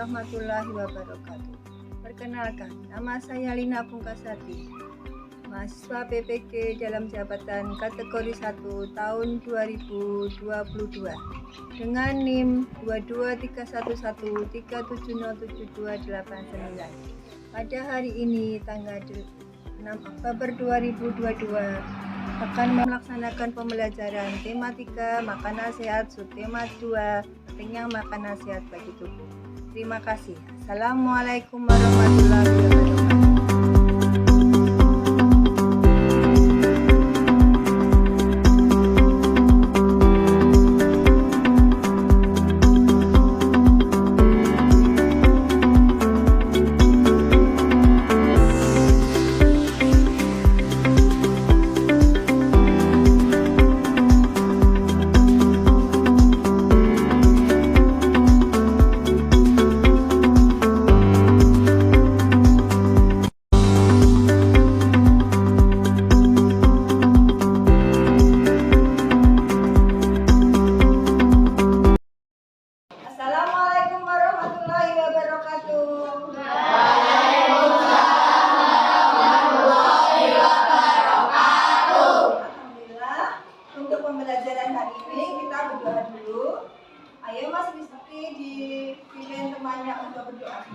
warahmatullahi wabarakatuh. Perkenalkan, nama saya Lina Pungkasati, mahasiswa PPG dalam jabatan kategori 1 tahun 2022 dengan NIM 2231137072899. Pada hari ini tanggal 6 Oktober 2022 akan melaksanakan pembelajaran tematika makanan sehat subtema 2 pentingnya makanan sehat bagi tubuh. Terima kasih. Assalamualaikum warahmatullahi wabarakatuh. Assalamualaikum warahmatullahi wabarakatuh. Alhamdulillah, untuk pembelajaran hari ini kita berdoa dulu. Ayo Mas Rizky dipilih temannya untuk berdoa.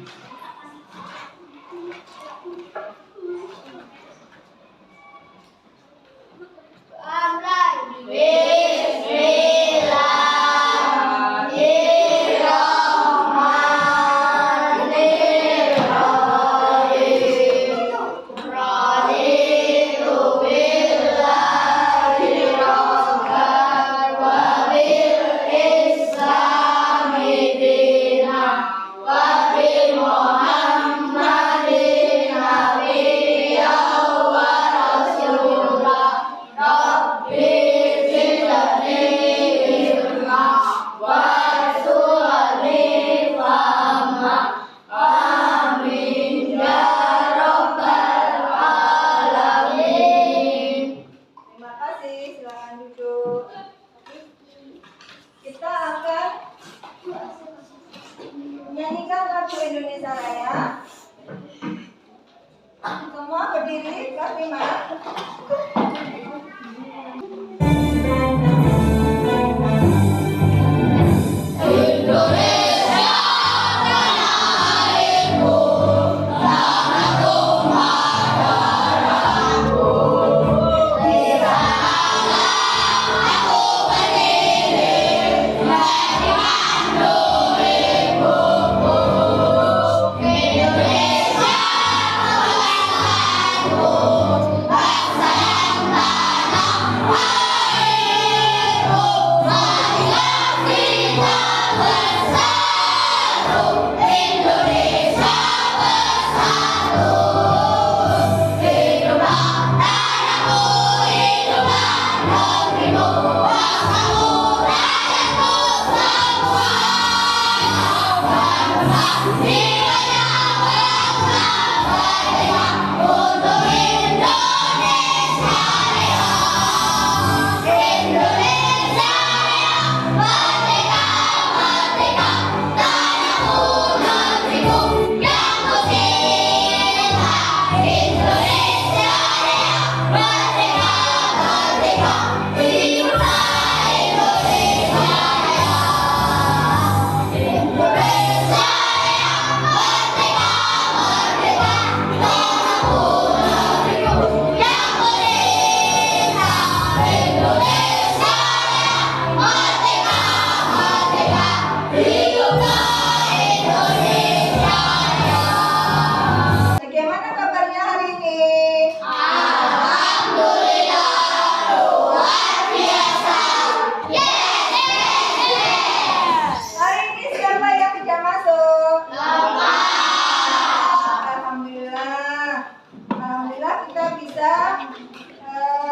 Silakan duduk. Kita akan menyanyikan lagu Indonesia Raya. Semua berdiri, kelas 5.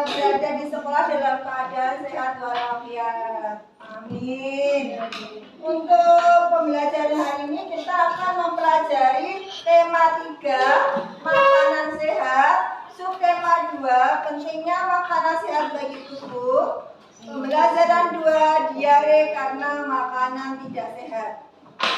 Berada di sekolah dalam keadaan sehat walafiat. Amin. Untuk pembelajaran hari ini kita akan mempelajari tema 3 makanan sehat, subtema 2 pentingnya makanan sehat bagi tubuh, pembelajaran 2 diare karena makanan tidak sehat.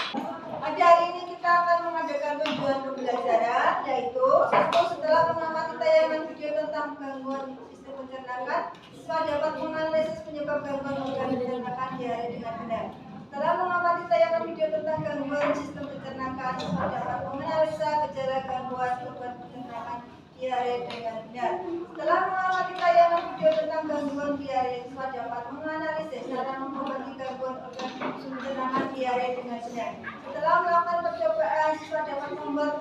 Pada hari ini kita akan mengadakan tujuan pembelajaran, yaitu satu, setelah mengamati tayangan video tentang gangguan sistem pencernaan, siswa dapat menganalisis penyebab gangguan organ pencernaan di hari dengan benar. Setelah mengamati tayangan video tentang gangguan sistem pencernaan, siswa dapat menganalisa gejala gangguan organ pencernaan diare dengan benar. Setelah mengamati tayangan video tentang gangguan diare, siswa dapat menganalisis cara mengobati gangguan organ pencernaan diare dengan benar. Setelah melakukan percobaan, siswa dapat membuat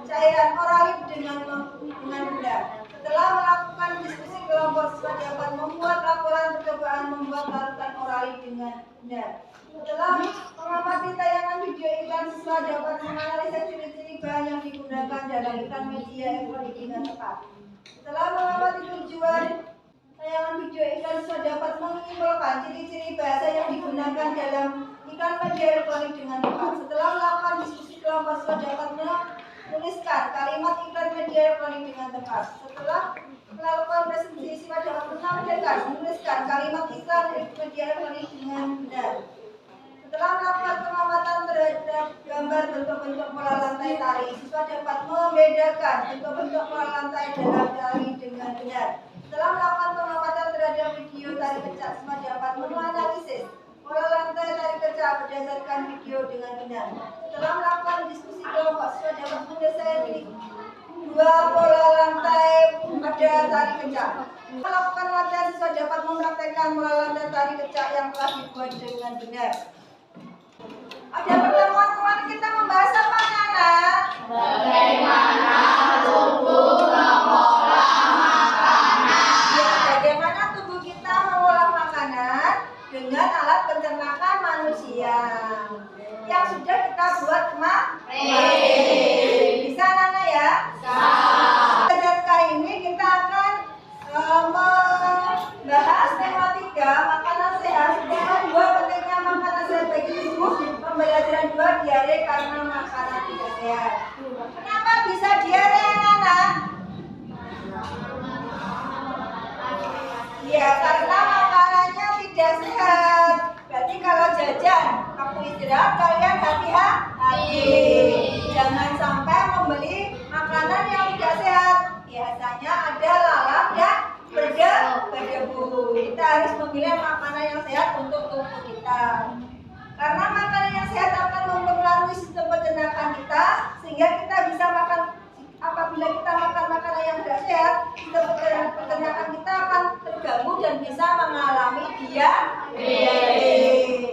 cairan oralit dengan benar. Setelah melakukan diskusi kelompok, siswa dapat membuat laporan percobaan membuat larutan oralit dengan benar. Setelah mengamati tayangan video iklan, siswa dapat menganalisis ciri-ciri bahan yang digunakan dalam iklan media elektronik dengan tepat. Setelah mengamati tujuan tayangan video iklan, siswa dapat menyimpulkan ciri-ciri bahasa yang digunakan dalam iklan media elektronik dengan tepat. Setelah melakukan diskusi kelompok, siswa dapat menuliskan kalimat iklan media elektronik dengan tepat. Setelah melakukan presentasi, siswa dapat menuliskan kalimat iklan media elektronik dengan benar. Setelah melakukan pengamatan terhadap gambar bentuk-bentuk pola lantai tari, siswa dapat membedakan bentuk-bentuk pola lantai dalam tari dengan benar. Setelah melakukan pengamatan terhadap video tari kecak, siswa dapat menganalisis pola lantai tari kecak berdasarkan video dengan benar. Setelah melakukan diskusi kelompok, siswa dapat mendesain dua pola lantai pada tari kecak. Melakukan latihan, siswa dapat mempraktekkan pola lantai tari kecak yang telah dibuat dengan benar. Ada pertemuan kemarin kita membahas apa, anak? Bagaimana tubuh mengolah makanan. Ya, bagaimana tubuh kita mengolah makanan dengan alat pencernaan manusia yang sudah kita buat kemarin. Bisa, Nana ya? Bisa. Pada kali ini kita akan membahas tema 3, makanan sehat. Tema 2, pentingnya makanan sehat bagi tubuh. Pembelajaran 2, diare karena makanan tidak sehat. Kenapa bisa diare, anak? Ya, karena makanannya tidak sehat. Berarti kalau jajan, waktu istirahat kalian hati-hati. Jangan sampai membeli makanan yang tidak sehat. Biasanya ada lalat dan berdebu. Kita harus memilih makanan yang sehat untuk tubuh kita. Karena makanan yang sehat akan mempengaruhi sistem pencernaan kita, sehingga kita bisa makan. Apabila kita makan makanan yang tidak sehat, sistem pencernaan kita akan terganggu dan bisa mengalami diare.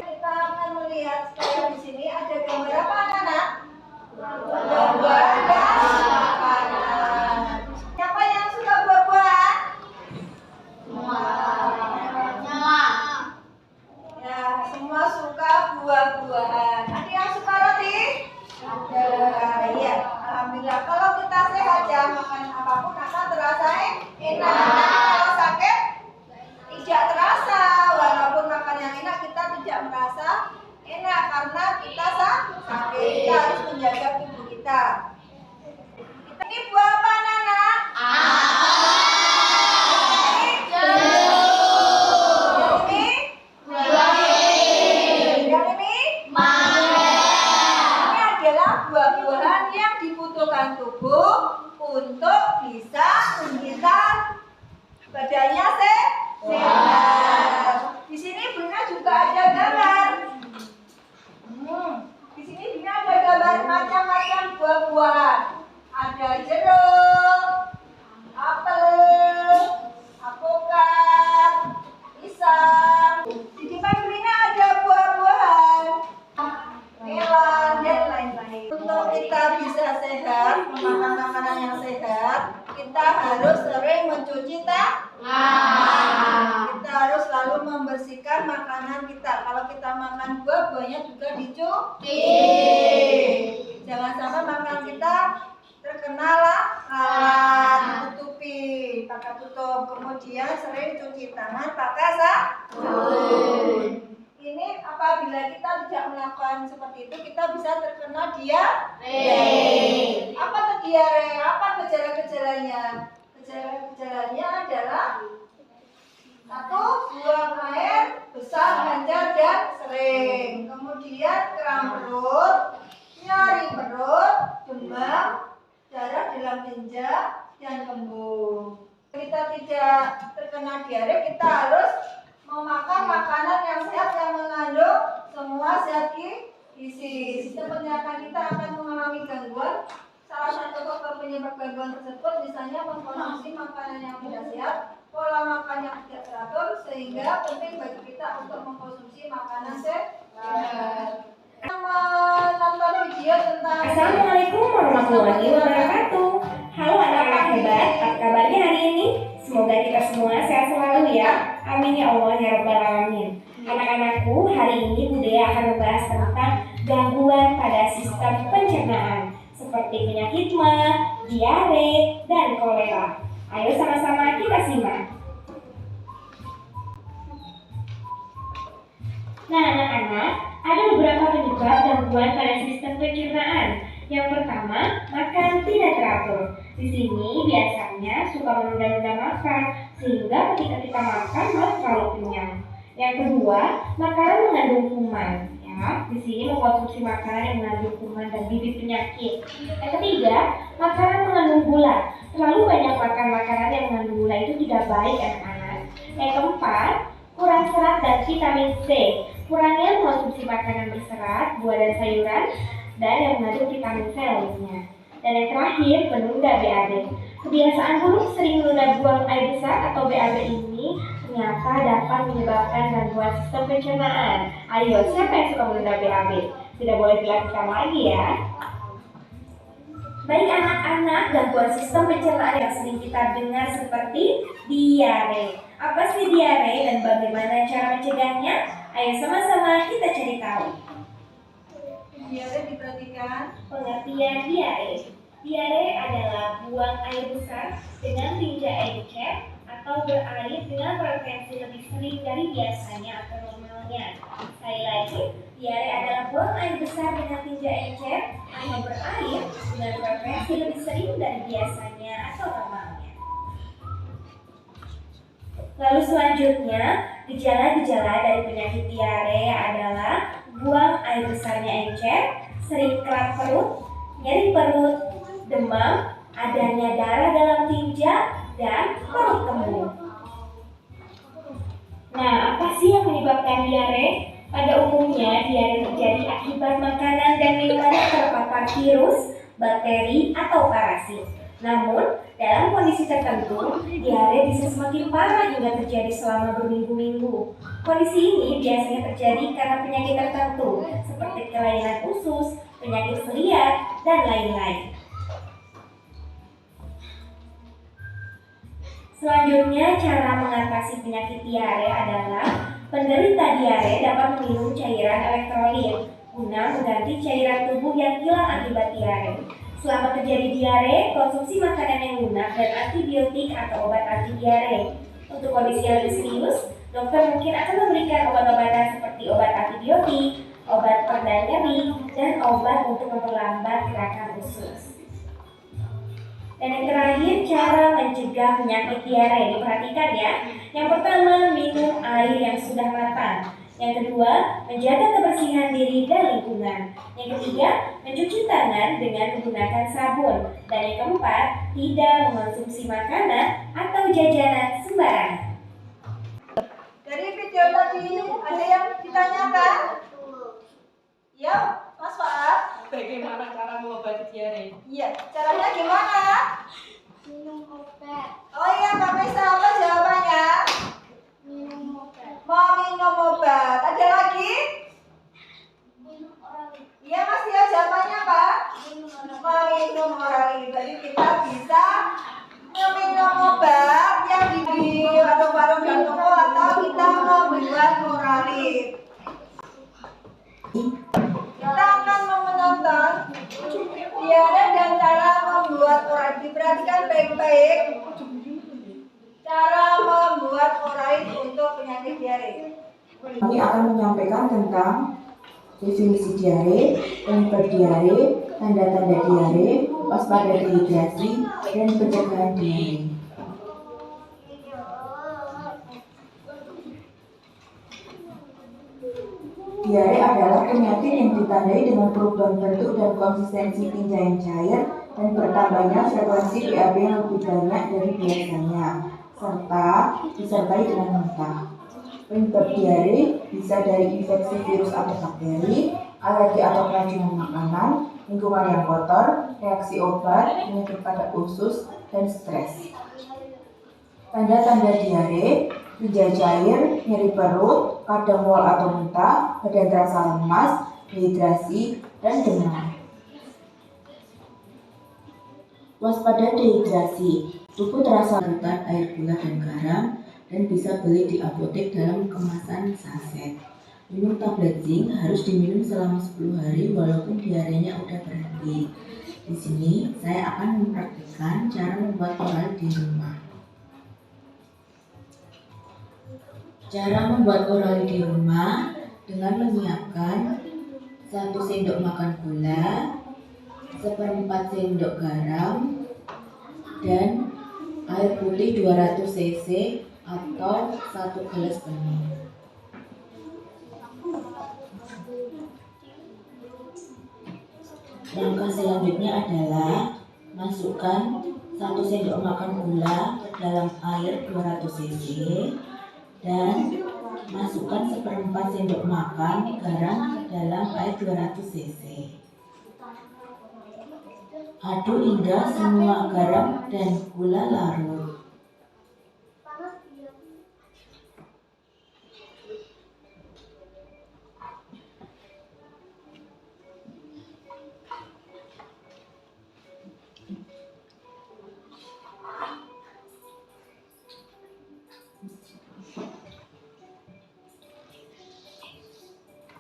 Kita akan melihat sekarang di sini ada gambar apa, anak? Buah-buahan dan makanan. Siapa yang suka buah-buahan? Ya, semua suka buah-buahan. Ada yang suka roti? Ada. Iya, alhamdulillah. Kalau kita sehat ya, makan apapun akan terasa enak. Kalau sakit tidak terasa. Walaupun makan yang enak, kita tidak merasa enak karena kita sakit. Kita harus menjaga tubuh kita. Ini buah apa, Nana? Buah-buahan yang dibutuhkan tubuh untuk bisa menjadikan badannya sehat. Di sini Bunda juga ada gambar. Di sini Bunda ada gambar macam-macam buah-buahan. Ada jeruk, apel, alpukat, pisang. Di depan Bunda ada buah-buahan, melon dan lain-lain. Untuk kita bisa sehat, memakan makanan yang sehat, kita harus sering mencuci tangan. Kita harus selalu membersihkan makanan kita. Kalau kita makan buah, buahnya juga dicuci. Jangan sampai makanan kita terkena lalat, ditutupi pakai tutup. Kemudian sering cuci tangan pakai sabun. Ini apabila kita tidak melakukan seperti itu, kita bisa terkena diare. Apa itu diare? Apa gejala-gejalanya? Gejala-gejalanya adalah satu, buang air besar, lancar dan sering. Kemudian kemudian kram perut, nyeri perut, demam, darah dalam tinja, dan kembung. Kita tidak terkena diare, kita harus memakan makanan yang sehat yang mengandung semua zat gizi. Sistem pencernaan kita akan mengalami gangguan. Salah satu faktor penyebab gangguan tersebut misalnya mengkonsumsi makanan yang tidak sehat, pola makan yang tidak teratur, sehingga penting bagi kita untuk mengkonsumsi makanan sehat. Menonton video tentang Assalamualaikum warahmatullahi wabarakatuh. Halo anak-anak hebat, apa kabarnya hari ini? Semoga kita semua sehat selalu ya. Amin ya Allah ya Rabbal Alamin. Anak-anakku, hari ini Bu Dea akan membahas tentang gangguan pada sistem pencernaan seperti penyakit mah, diare, dan kolera. Ayo sama-sama kita simak. Nah anak-anak, ada beberapa penyebab gangguan pada sistem pencernaan. Yang pertama, makan tidak teratur. Di sini biasanya suka menunda-nunda makan, sehingga ketika kita makan malah terlalu kenyang. Yang kedua, makanan mengandung kuman. Ya, di sini mengkonsumsi makanan yang mengandung kuman dan bibit penyakit. Yang ketiga, makanan mengandung gula. Terlalu banyak makan makanan yang mengandung gula itu tidak baik anak-anak. Yang keempat, kurang serat dan vitamin C. Kurangnya mengkonsumsi makanan berserat, buah dan sayuran, dan yang mengandung vitamin C lainnya. Dan yang terakhir, menunda BAB. Kebiasaan buruk sering menunda buang air besar atau BAB ini ternyata dapat menyebabkan gangguan sistem pencernaan. Ayo, siapa yang suka menunda BAB? Tidak boleh dilakukan lagi ya. Baik anak-anak, gangguan sistem pencernaan yang sering kita dengar seperti diare. Apa sih diare dan bagaimana cara mencegahnya? Ayo sama-sama kita cari tahu. diare diperhatikan. Pengertian diare. Diare adalah buang air besar dengan tinja encer atau berair dengan frekuensi lebih sering dari biasanya atau normalnya. Sekali lagi, diare adalah buang air besar dengan tinja encer atau berair dengan frekuensi lebih sering dari biasanya atau normalnya. Lalu selanjutnya, gejala-gejala dari penyakit diare adalah buang air besarnya encer, sering kerak perut, nyeri perut, demam, adanya darah dalam tinja, dan perut kembung. Nah, apa sih yang menyebabkan diare? Pada umumnya, diare terjadi akibat makanan dan minuman yang terpapar virus, bakteri, atau parasit. Namun, dalam kondisi tertentu, diare bisa semakin parah hingga terjadi selama berminggu-minggu. Kondisi ini biasanya terjadi karena penyakit tertentu, seperti kelainan usus, penyakit seliak, dan lain-lain. Selanjutnya, cara mengatasi penyakit diare adalah penderita diare dapat meminum cairan elektrolit guna mengganti cairan tubuh yang hilang akibat diare. Selama terjadi diare, konsumsi makanan yang lunak dan antibiotik atau obat anti diare. Untuk kondisi yang lebih serius, dokter mungkin akan memberikan obat-obatan seperti obat antibiotik, obat pereda nyeri, dan obat untuk memperlambat gerakan usus. Dan yang terakhir, cara mencegah penyakit diare. Diperhatikan ya. Yang pertama, minum air yang sudah matang. Yang kedua, menjaga kebersihan diri dan lingkungan. Yang ketiga, mencuci tangan dengan menggunakan sabun. Dan yang keempat, tidak mengonsumsi makanan atau jajanan sembarangan. Dari video tadi ada yang ditanyakan? Ya, Mas Faat. Bagaimana cara mengobati diare? Iya, caranya gimana? Minum obat. Oh iya, Mbak Mesa, apa jawabannya? Minum obat. Mau minum obat. Ada lagi? Minum obat. Iya, Mas Tio, jawabannya apa? Mau minum orali. Jadi kita bisa meminum obat yang di warung-warung di toko atau kita membuat oralit. Kita akan menonton diare dan cara membuat oralit. Diperhatikan baik-baik cara membuat oralit untuk penyakit diare. Kami akan menyampaikan tentang definisi diare, penyebab diare, tanda-tanda diare, waspada dehidrasi, dan pencegahan diare. Diare adalah penyakit yang ditandai dengan perubahan bentuk dan konsistensi tinjauan cair dan bertambahnya frekuensi BAB yang lebih banyak dari biasanya, serta disertai dengan muntah. Penyebab diare bisa dari infeksi virus atau bakteri, alergi atau keracunan makanan, lingkungan yang kotor, reaksi obat, penyakit pada usus, dan stres. Tanda-tanda diare: tinja cair, nyeri perut, kadang mual atau muntah, badan terasa lemas, dehidrasi, dan demam. Waspada dehidrasi, tubuh terasa larutan air gula dan garam, dan bisa beli di apotek dalam kemasan saset. Minum tablet zinc harus diminum selama 10 hari walaupun diarenya udah berhenti. Di sini saya akan mempraktikkan cara membuat oral di rumah. Cara membuat oral di rumah dengan menyiapkan 1 sendok makan gula, 1/4 sendok garam, dan air putih 200 cc atau 1 gelas penuh. Langkah selanjutnya adalah masukkan 1 sendok makan gula ke dalam air 200 cc dan masukkan 1/4 sendok makan garam ke dalam air 200 cc. Aduk hingga semua garam dan gula larut.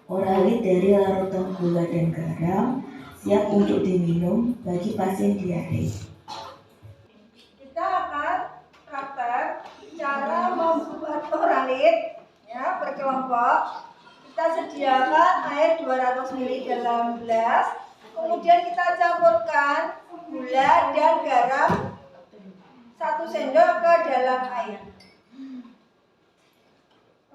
Oralit dari larutan gula dan garam siap untuk diminum bagi pasien diare. Kita akan praktek cara membuat oralit ya, berkelompok. Kita sediakan air 200 ml dalam gelas, kemudian kita campurkan gula dan garam 1 sendok ke dalam air.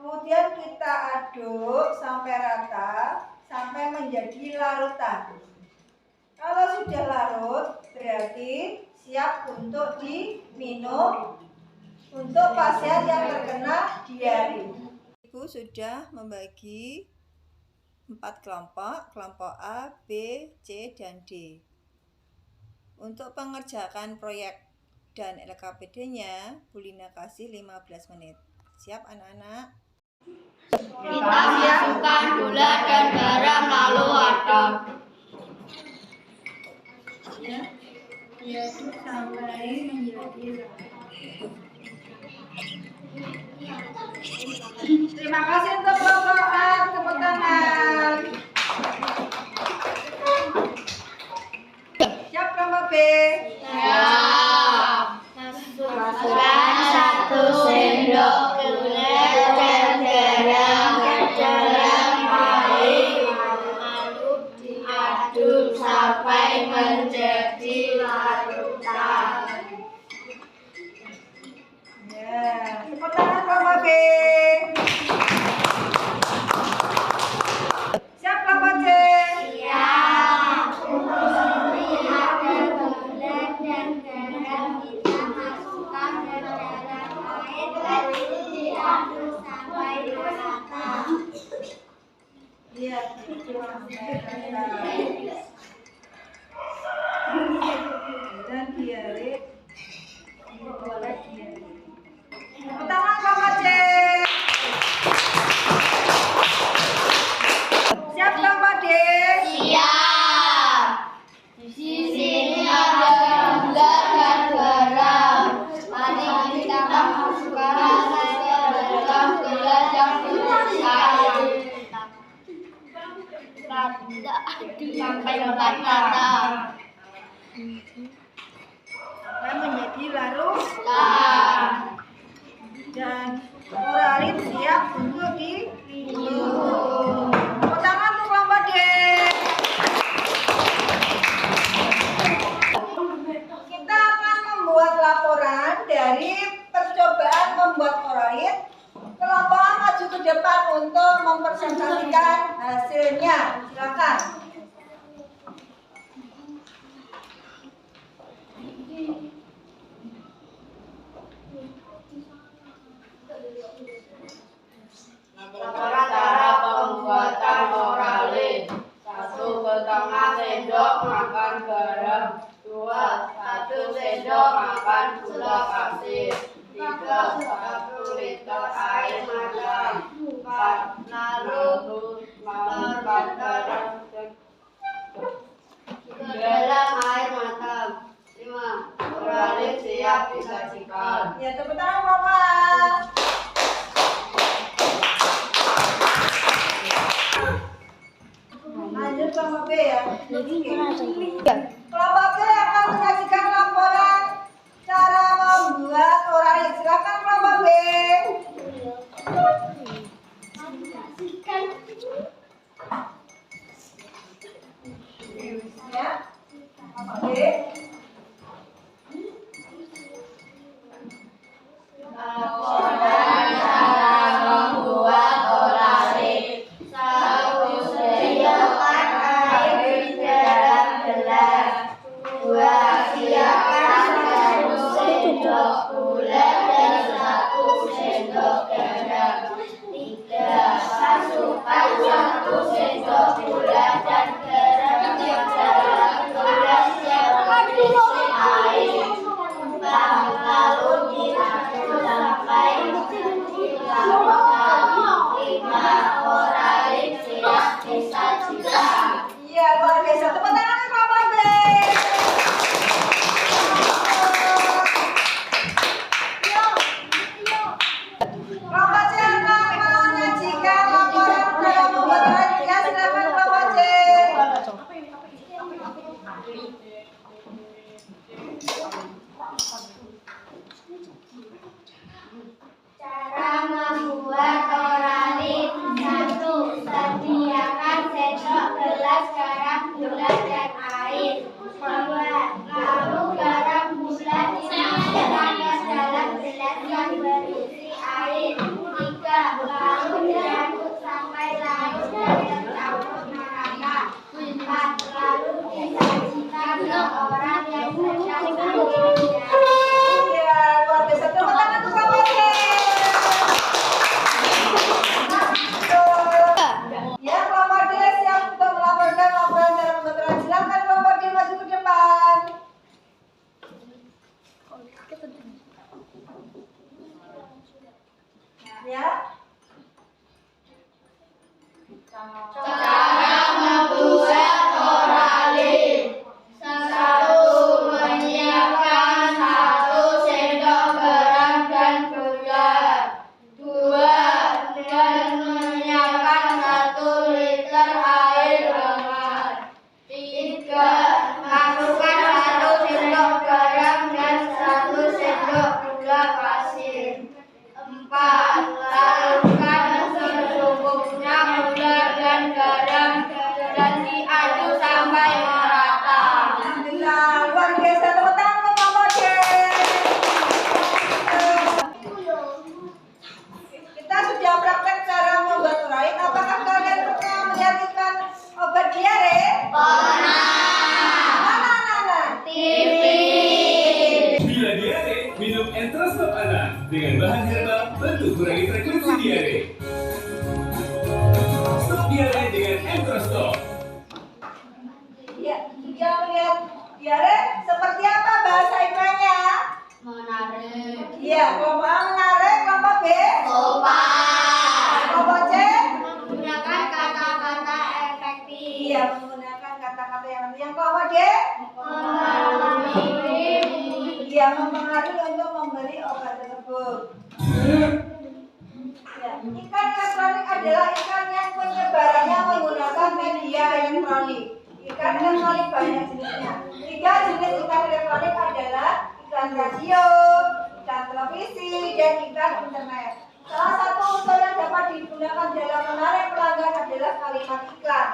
Kemudian kita aduk sampai rata, sampai menjadi larutan. Kalau sudah larut, berarti siap untuk diminum untuk pasien yang terkena diare. Ibu sudah membagi 4 kelompok, kelompok A, B, C, dan D. Untuk pengerjakan proyek dan LKPD-nya, Bu Lina kasih 15 menit. Siap anak-anak? Kita masukkan gula dan garam lalu aduk. Ya, sampai menjadi. Terima kasih untuk kelompok A, tepuk tangan. Siap kelompok B? Siap. Masukkan 1 sendok gula dan garam ke dalam air, lalu diaduk sampai menjadi larutan. Ya, tepuk tangan kelompok B. Siap kelompok C? Siap. Untuk melihat gula dan garam kita masukkan ke dalam air, lalu diaduk sampai merata. Iya. Dan diare. Boleh diare. Tepuk tangan kelompok C. Siap kelompok D? Siap. Di sini ada gula dan garam. Mari kita masukkan ke dalam gelas yang sudah cair. Kita aduk sampai merata. Sampai menjadi larutan. Nah, Dan oralit siap untuk diminum. Tepuk tangan untuk kelompok D. Kita akan membuat laporan dari percobaan membuat oralit. Kelompok A maju ke depan untuk mempresentasikan hasil. Laporan cara pembuatan oralin. 1 setengah sendok makan garam. 2 1 sendok makan gula pasir. 3 1 liter air matang. 4 larut garam ke dalam air matang. 5 oralin siap disajikan. Ya, tepuk tangan Bapak. Lanjut kelompok B ya. Kelompok B akan menyajikan laporan cara membuat oralin. Silakan kelompok B. Ya, kelompok B. Laporan cara membuat oralin. 1 sediakan air di dalam gelas. 2 siapkan 1 sendok gula dan 1 sendok garam. 3 masukkan 1 sendok gula dan garam ke dalam gelas yang berisi air. 4 lalu diaduk sampai dilakukan. 5 oralin siap disajikan. Iya, luar biasa. Tepuk tangan kelompok B. Kelompok C akan menyajikan laporan cara membuat oralin. Ya, silakan kelompok C. Cara membuat oralin. 1. Sediakan sendok gelas garam gula dan air. 2. Lalu garam gula dimasukkan ke dalam gelas yang berisi air. 3. Lalu diaduk sampai larut dan tercampur merata. 4. Lalu disajikan ke orang yang sedang berhidang. Iya, luar biasa. Tepuk tangan untuk kelompok C. Ya, kelompok D siap untuk melaporkan laporan cara membuat oralin. Silakan kelompok D maju ke depan. Ya. Cara membuat oralin. 1. Menyiapkan 1 sendok garam dan gula. 2. Dan menyiapkan 1 liter air hangat. 3. Masukkan 1 sendok garam dan 1 sendok gula pasir. 4. Larutkan secukupnya gula dan garam dan diaduk sampai merata. Alhamdulillah, luar biasa. Tepuk tangan untuk kelompok D. Kita sudah praktek cara membuat oralin. Apakah kalian pernah melihat ikan obat diare? Mana? TV. Bila diare, minum Enterostop anak dengan bahan herbal bantu kurangi frekuensi diare. Stop diare dengan Enterostop. Ya, sudah melihat diare seperti apa bahasa ikannya? Menarik. Iya, kelompok A menarik, kelompok B. Sopan. Kelompok C. Menggunakan kata-kata efektif. Iya, menggunakan kata-kata yang kelompok D. Iya, mempengaruhi untuk memberi obat tersebut. Ya, ikan elektronik adalah ikan yang penyebarannya menggunakan media elektronik. Ikan elektronik banyak jenisnya. 3 jenis ikan elektronik adalah ikan radio, ikan televisi, dan ikan internet. Salah satu unsur yang dapat digunakan dalam menarik pelanggan adalah kalimat iklan.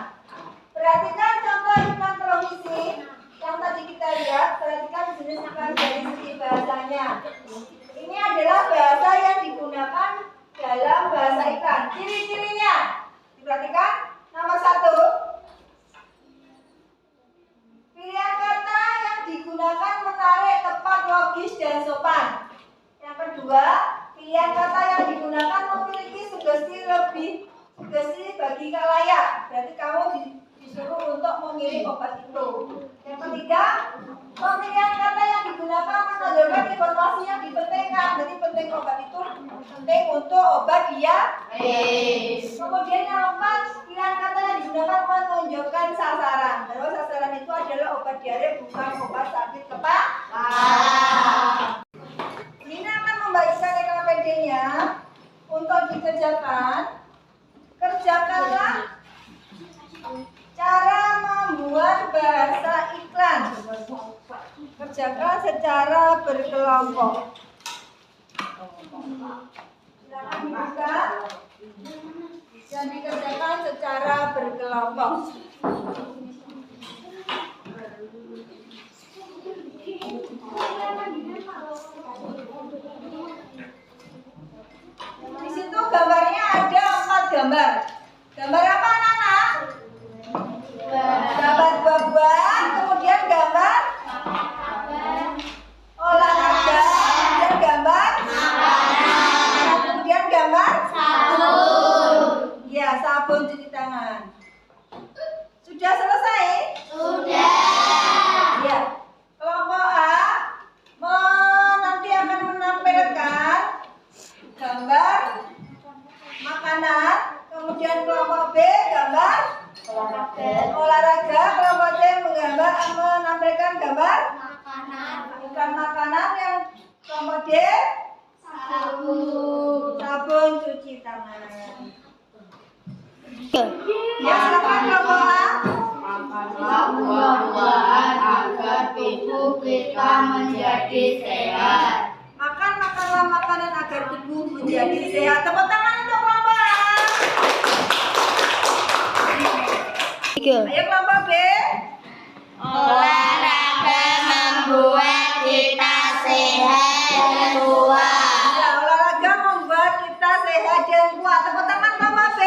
Perhatikan contoh iklan televisi yang tadi kita lihat. Perhatikan jenis iklan dari segi bahasanya. Ini adalah bahasa yang digunakan dalam bahasa iklan. Ciri-cirinya diperhatikan. Nomor 1, untuk memilih obat itu. Yang ketiga, pemilihan kata yang digunakan menunjukkan informasi yang dipentingkan. Jadi penting obat itu penting untuk obat diabetes. Kemudian yang keempat, pilihan kata yang digunakan menunjukkan sasaran. Terus sasaran itu adalah obat diare, bukan obat sakit kepala. Ini akan membagikan EKPD-nya untuk dikerjakan. Kerjakanlah cara membuat bahasa iklan. Kerjakan secara berkelompok. Silakan dibuka dan dikerjakan secara berkelompok. Di situ gambarnya ada 4 gambar. Gambar apa anak-anak? Gambar buah-buahan, kemudian gambar olahraga, kemudian gambar kemudian gambar sabun. Ya, sabun cuci tangan. Sudah selesai? Sudah. Ya. Kelompok A nanti akan menampilkan gambar makanan, kemudian kelompok B gambar olahraga, kelompok C menampilkan gambar iklan makanan, yang kelompok D sabun cuci tangan. Ya, silakan kelompok A. Buah-buahan agar tubuh kita menjadi sehat. Makanlah makanan agar tubuh menjadi sehat. Tepuk tangan untuk kelompok A. Ayo kelompok B. Olahraga membuat kita sehat dan kuat. Ya, olahraga membuat kita sehat dan kuat. Tepuk tangan kelompok B.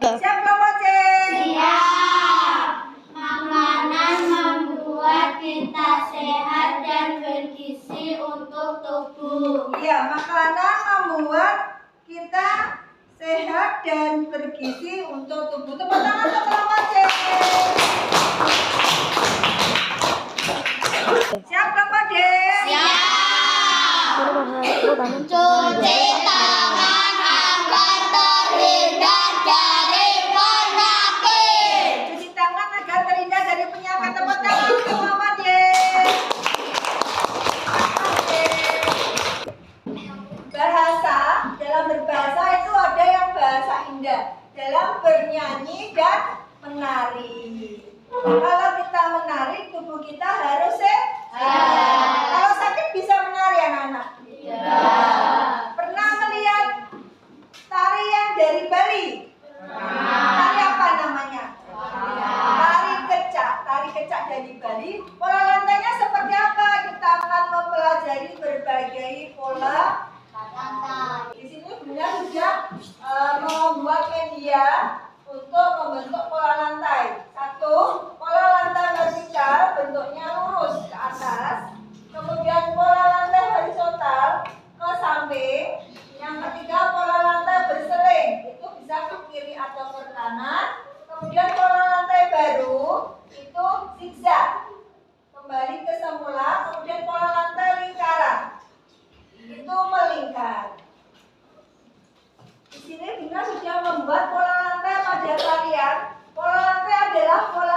Siap kelompok C. Siap. Makanan membuat kita sehat dan bergizi untuk tubuh. Ya, makanan membuat kita sehat dan bergizi untuk tubuh. Tepuk tangan untuk kelompok C. Siap kelompok D. Siap. Cuci tangan agar terhindar dari penyakit. Cuci tangan agar terhindar dari penyakit. Tepuk tangan untuk kelompok D. Bahasa, dalam berbahasa itu ada yang bahasa indah, dalam bernyanyi dan menari. Kalau kita menari, tubuh kita harus sehat. Kalau sakit bisa menari anak-anak? Pernah melihat tarian dari Bali? Tari apa namanya? Tari kecak dari Bali. Pola lantainya seperti apa? Kita akan mempelajari berbagai pola lantai. Di sini Bunda sudah membuat media untuk membentuk pola lantai. Satu, pola lantai vertikal bentuknya lurus ke atas. Kemudian pola lantai horizontal ke samping. Yang ketiga, pola lantai berseling, itu bisa ke kiri atau ke kanan. Kemudian pola lantai baru itu zigzag, kembali ke semula. Kemudian pola lantai lingkaran, itu melingkar. Di sini Bunda sudah membuat pola lantai pada tarian. Pola lantai adalah pola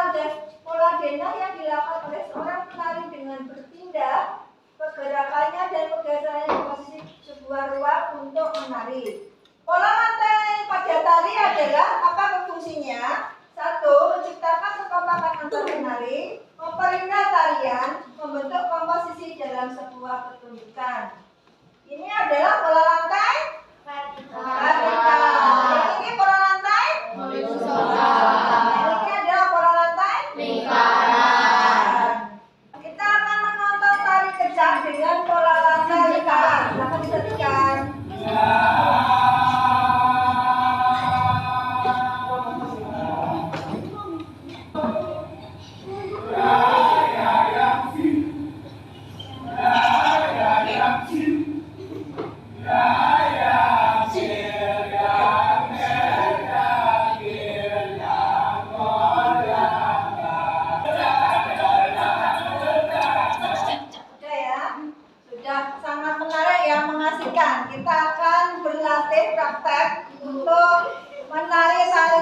denah yang dilakukan oleh seorang penari dengan berpindah pergerakannya dan pergeserannya di posisi sebuah ruang untuk menari. Pola lantai pada tari adalah apa fungsinya? Satu, menciptakan kekompakan antar penari, memperindah tarian, membentuk komposisi dalam sebuah pertunjukan. Ini adalah pola lantai vertikal. Ini pola lantai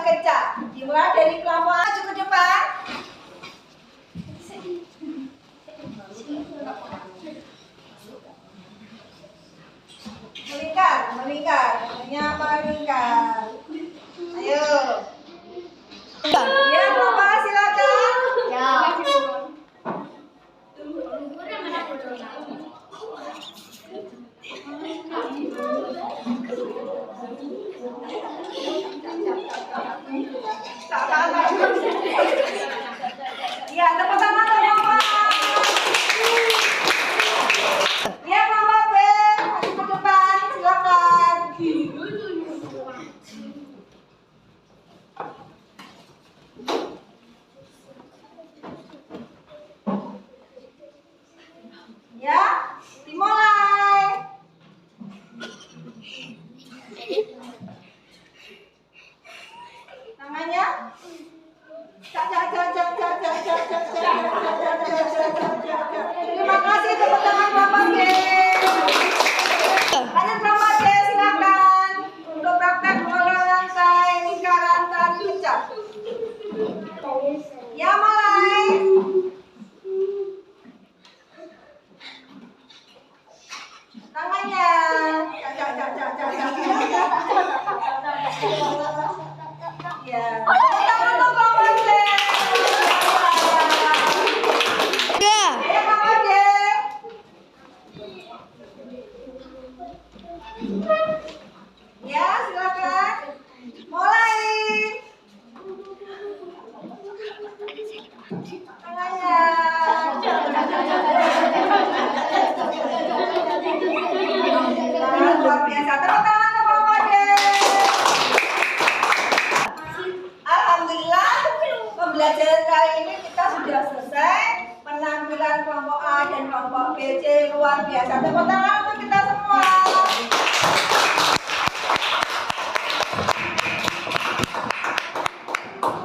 kecak. Dimulai dari kelompok A, maju ke depan. Melingkar, hanya melingkar. Ayo. Ya, Bapak silakan. Ya. Ya, tepuk tangan untuk Bapak. Ya, Bapak B, maju ke depan, silakan. Ya, dimulai. Tangannya. Terima kasih tepuk tangan Bapak B. Lanjut Bapak B, silakan untuk praktek bola lantai lingkaran tari kecak. Ya, mulai. Tangannya. Ya. Tepuk tangan untuk Bapak B. Ya, Bapak B. Ya, silakan. Mulai. Tangannya. Luar biasa. Tepuk tangan untuk Bapak B. Alhamdulillah, pembelajaran kali ini kita sudah selesai. Penampilan kelompok A dan kelompok B, C luar biasa. Tepuk tangan untuk kita semua.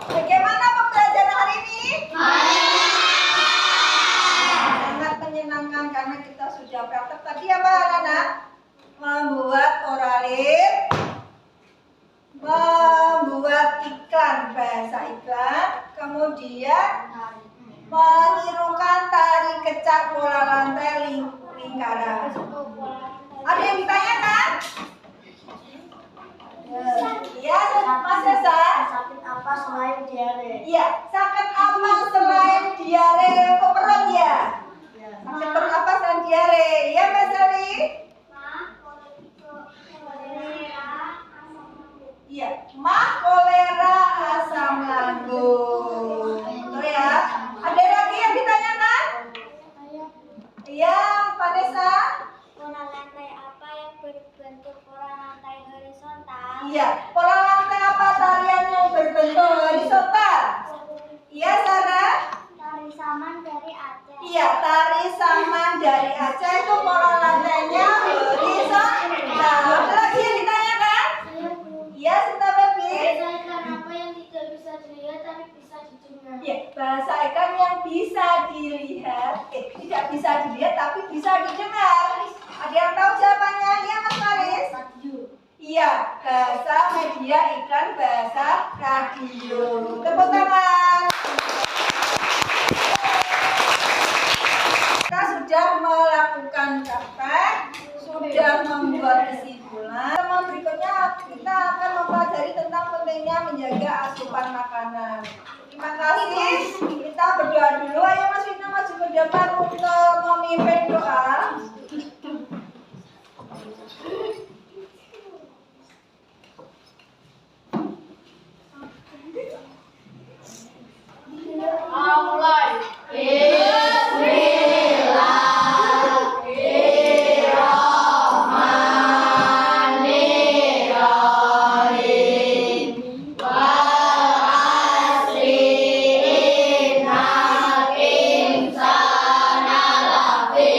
Bagaimana pembelajaran hari ini? Sangat menyenangkan karena kita sudah praktek tadi apa anak-anak? Membuat oralir, membuat iklan, bahasa iklan, kemudian menirukan tari kecak bola lantai lingkaran. Ada yang ditanyakan? Iya, Mas Esa. Sakit apa selain diare? Iya, sakit apa selain diare ke perut ya? Sakit perut apa selain diare? Ya, Mas Ali? Iya, mah, kolera, asam lambung. Betul ya? Ada lagi yang ditanyakan? Iya, Vanessa? Pola lantai apa yang berbentuk pola lantai horizontal? Iya, pola lantai apa tarian yang berbentuk horizontal? Iya, Sarah? Tari saman dari Aceh. Iya, tari saman dari Aceh itu pola lantainya horizontal. Ada lagi yang ditanyakan? Iya, Sinta Baby? Ikan apa yang tidak bisa dilihat tapi bisa didengar? Ya, bahasa ikan yang bisa dilihat, tidak bisa dilihat tapi bisa didengar. Ada yang tahu jawabannya? Iya, Mas Faris? Iya, bahasa media iklan bahasa radio. Tepuk tangan. Kita sudah melakukan praktek, sudah membuat kesimpulan. Teman berikutnya kita akan mempelajari tentang pentingnya menjaga asupan makanan. Terima kasih. Kita berdoa dulu. Ayo Mas Vino maju ke depan untuk memimpin doa. Insana lafi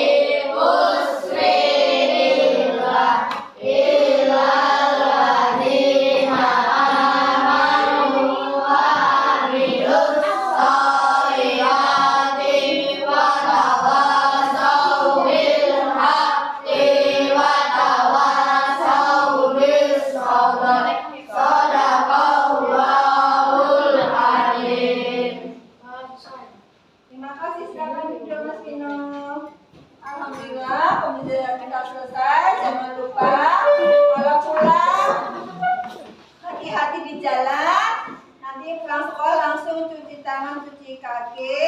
di jalan, nanti pulang sekolah langsung cuci tangan, cuci kaki,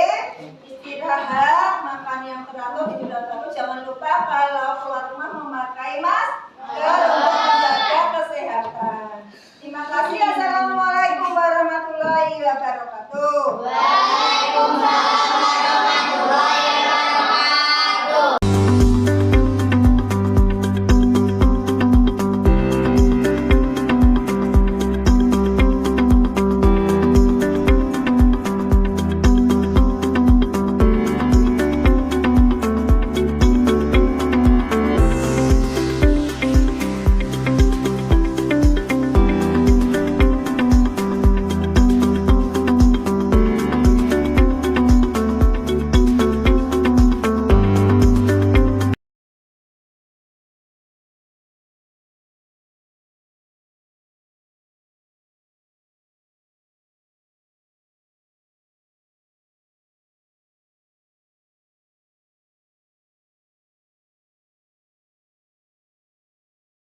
istirahat, makan yang teratur, tidur yang teratur. Jangan lupa kalau keluar rumah memakai masker untuk menjaga kesehatan. Terima kasih. Assalamualaikum.